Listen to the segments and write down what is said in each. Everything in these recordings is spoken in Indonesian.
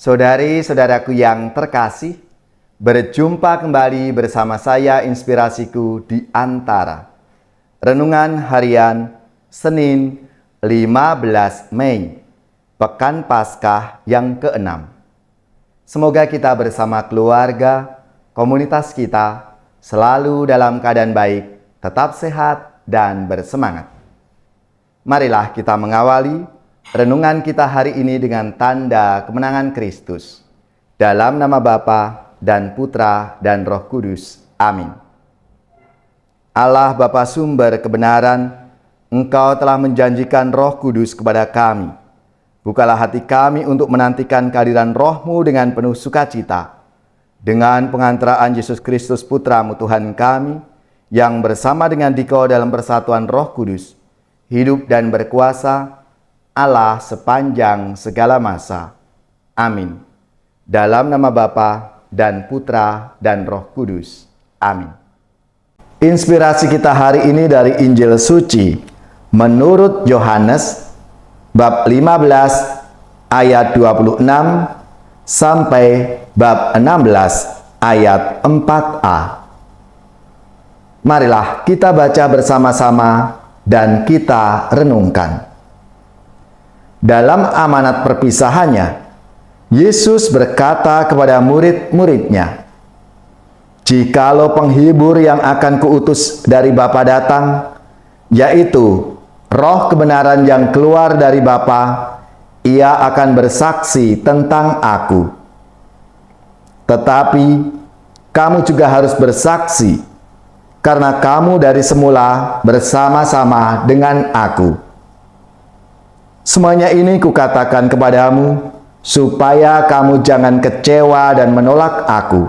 Saudari-saudaraku yang terkasih, berjumpa kembali bersama saya Inspirasiku di Antara. Renungan Harian Senin 15 Mei, Pekan Paskah yang ke-6. Semoga kita bersama keluarga, komunitas kita, selalu dalam keadaan baik, tetap sehat dan bersemangat. Marilah kita mengawali renungan kita hari ini dengan tanda kemenangan Kristus. Dalam nama Bapa dan Putra dan Roh Kudus. Amin. Allah Bapa sumber kebenaran, Engkau telah menjanjikan Roh Kudus kepada kami. Bukalah hati kami untuk menantikan kehadiran Roh-Mu dengan penuh sukacita. Dengan pengantaraan Yesus Kristus Putra-Mu Tuhan kami, yang bersama dengan Dikau dalam persatuan Roh Kudus, hidup dan berkuasa Allah sepanjang segala masa. Amin. Dalam nama Bapa dan Putra dan Roh Kudus. Amin. Inspirasi kita hari ini dari Injil Suci menurut Yohanes bab 15 ayat 26 sampai bab 16 ayat 4a. Marilah kita baca bersama-sama dan kita renungkan. Dalam amanat perpisahannya, Yesus berkata kepada murid-muridnya, "Jikalau penghibur yang akan kuutus dari Bapa datang, yaitu Roh kebenaran yang keluar dari Bapa, Ia akan bersaksi tentang Aku. Tetapi kamu juga harus bersaksi, karena kamu dari semula bersama-sama dengan Aku. Semuanya ini kukatakan kepadamu, supaya kamu jangan kecewa dan menolak Aku.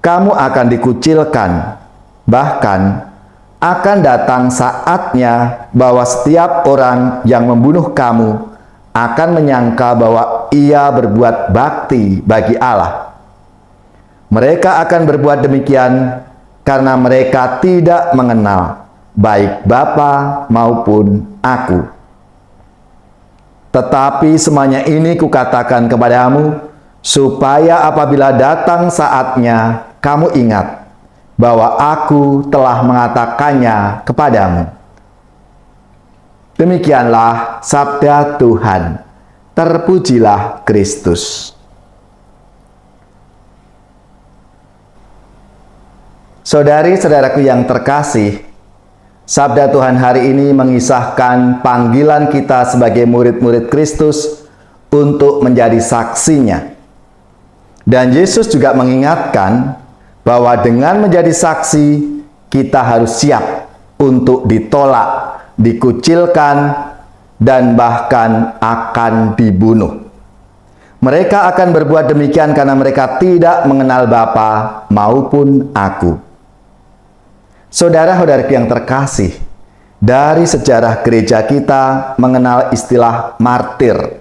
Kamu akan dikucilkan, bahkan akan datang saatnya bahwa setiap orang yang membunuh kamu akan menyangka bahwa ia berbuat bakti bagi Allah. Mereka akan berbuat demikian karena mereka tidak mengenal baik Bapa maupun Aku. Tetapi semuanya ini kukatakan kepadamu, supaya apabila datang saatnya, kamu ingat bahwa Aku telah mengatakannya kepadamu." Demikianlah sabda Tuhan. Terpujilah Kristus. Saudari-saudaraku yang terkasih, sabda Tuhan hari ini mengisahkan panggilan kita sebagai murid-murid Kristus untuk menjadi saksinya. Dan Yesus juga mengingatkan bahwa dengan menjadi saksi, kita harus siap untuk ditolak, dikucilkan, dan bahkan akan dibunuh. Mereka akan berbuat demikian karena mereka tidak mengenal Bapa maupun Aku. Saudara-saudaraku yang terkasih, dari sejarah gereja kita mengenal istilah martir,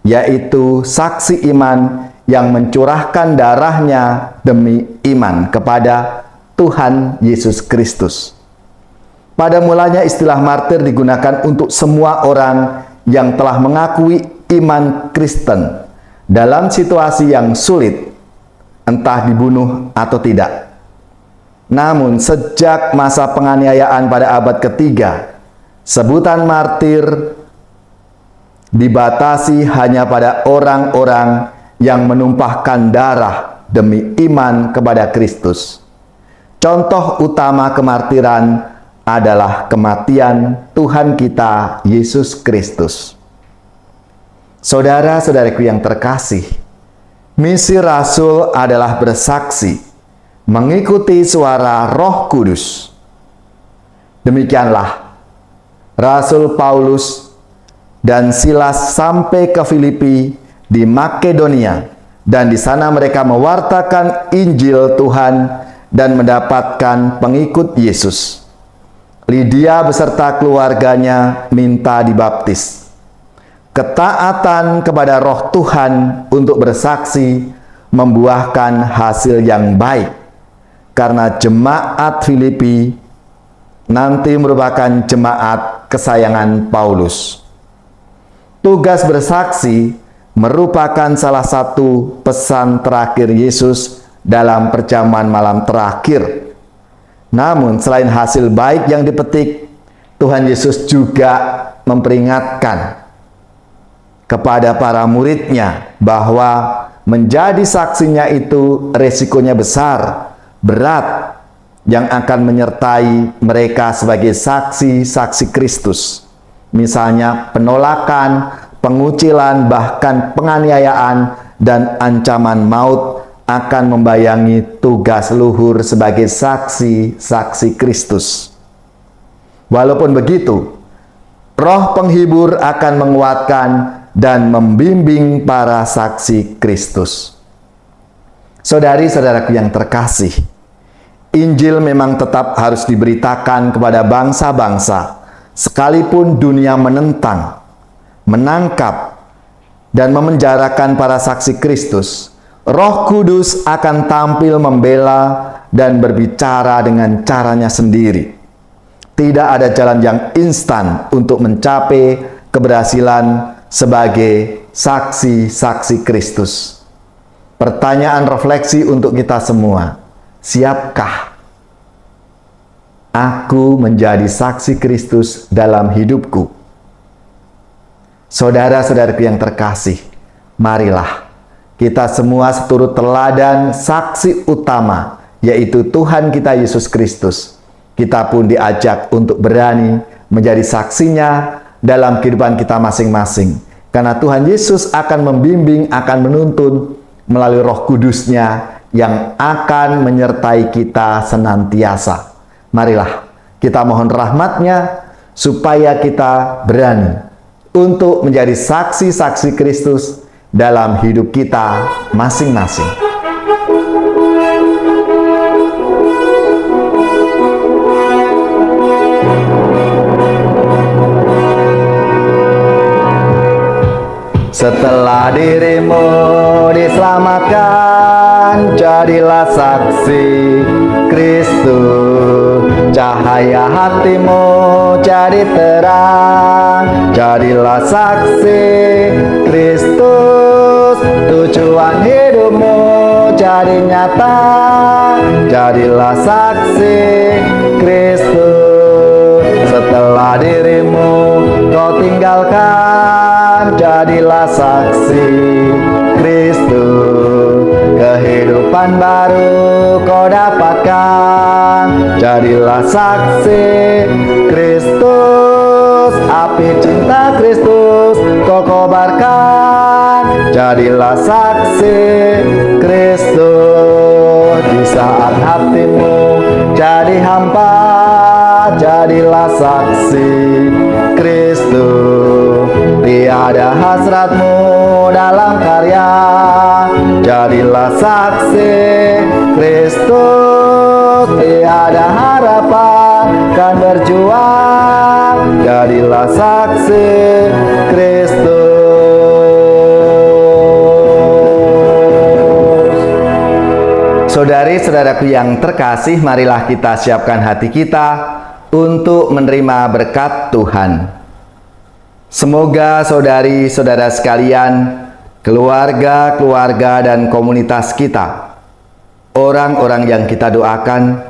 yaitu saksi iman yang mencurahkan darahnya demi iman kepada Tuhan Yesus Kristus. Pada mulanya istilah martir digunakan untuk semua orang yang telah mengakui iman Kristen dalam situasi yang sulit, entah dibunuh atau tidak. Namun sejak masa penganiayaan pada abad ketiga, sebutan martir dibatasi hanya pada orang-orang yang menumpahkan darah demi iman kepada Kristus. Contoh utama kemartiran adalah kematian Tuhan kita Yesus Kristus. Saudara-saudariku yang terkasih, misi Rasul adalah bersaksi, mengikuti suara Roh Kudus. Demikianlah Rasul Paulus dan Silas sampai ke Filipi di Makedonia, dan di sana mereka mewartakan Injil Tuhan dan mendapatkan pengikut Yesus. Lydia beserta keluarganya minta dibaptis. Ketaatan kepada Roh Tuhan untuk bersaksi membuahkan hasil yang baik, karena jemaat Filipi nanti merupakan jemaat kesayangan Paulus. Tugas bersaksi merupakan salah satu pesan terakhir Yesus dalam perjamuan malam terakhir. Namun selain hasil baik yang dipetik, Tuhan Yesus juga memperingatkan kepada para muridnya bahwa menjadi saksinya itu resikonya besar, berat, yang akan menyertai mereka sebagai saksi-saksi Kristus. Misalnya penolakan, pengucilan, bahkan penganiayaan dan ancaman maut akan membayangi tugas luhur sebagai saksi-saksi Kristus. Walaupun begitu, Roh Penghibur akan menguatkan dan membimbing para saksi Kristus. Saudari-saudaraku yang terkasih, Injil memang tetap harus diberitakan kepada bangsa-bangsa, sekalipun dunia menentang, menangkap, dan memenjarakan para saksi Kristus. Roh Kudus akan tampil membela dan berbicara dengan caranya sendiri. Tidak ada jalan yang instan untuk mencapai keberhasilan sebagai saksi-saksi Kristus. Pertanyaan refleksi untuk kita semua, siapkah aku menjadi saksi Kristus dalam hidupku? Saudara-saudaraku yang terkasih, marilah kita semua seturut teladan saksi utama, yaitu Tuhan kita Yesus Kristus. Kita pun diajak untuk berani menjadi saksinya dalam kehidupan kita masing-masing. Karena Tuhan Yesus akan membimbing, akan menuntun melalui Roh Kudus-Nya yang akan menyertai kita senantiasa. Marilah kita mohon rahmat-Nya supaya kita berani untuk menjadi saksi-saksi Kristus dalam hidup kita masing-masing. Setelah dirimu diselamatkan, jadilah saksi Kristus. Cahaya hatimu jadi terang, jadilah saksi Kristus. Tujuan hidupmu jadi nyata, jadilah saksi Kristus. Setelah dirimu kau tinggalkan, jadilah saksi Kristus. Kehidupan baru kau dapatkan, jadilah saksi Kristus. Api cinta Kristus kau kobarkan, jadilah saksi Kristus. Di saat hatimu jadi hampa, jadilah saksi Kristus. Tiada hasratmu dalam karya, jadilah saksi Kristus. Tiada harapan kan berjuang, jadilah saksi Kristus. Saudari-saudaraku yang terkasih, marilah kita siapkan hati kita untuk menerima berkat Tuhan. Semoga saudari-saudara sekalian, keluarga-keluarga dan komunitas kita, orang-orang yang kita doakan,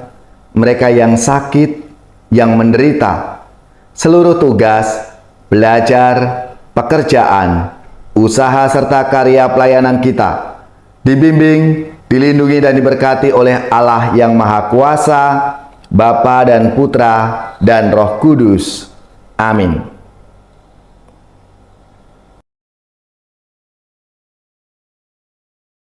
mereka yang sakit, yang menderita, seluruh tugas, belajar, pekerjaan, usaha serta karya pelayanan kita, dibimbing, dilindungi dan diberkati oleh Allah yang Maha Kuasa, Bapa dan Putra dan Roh Kudus. Amin.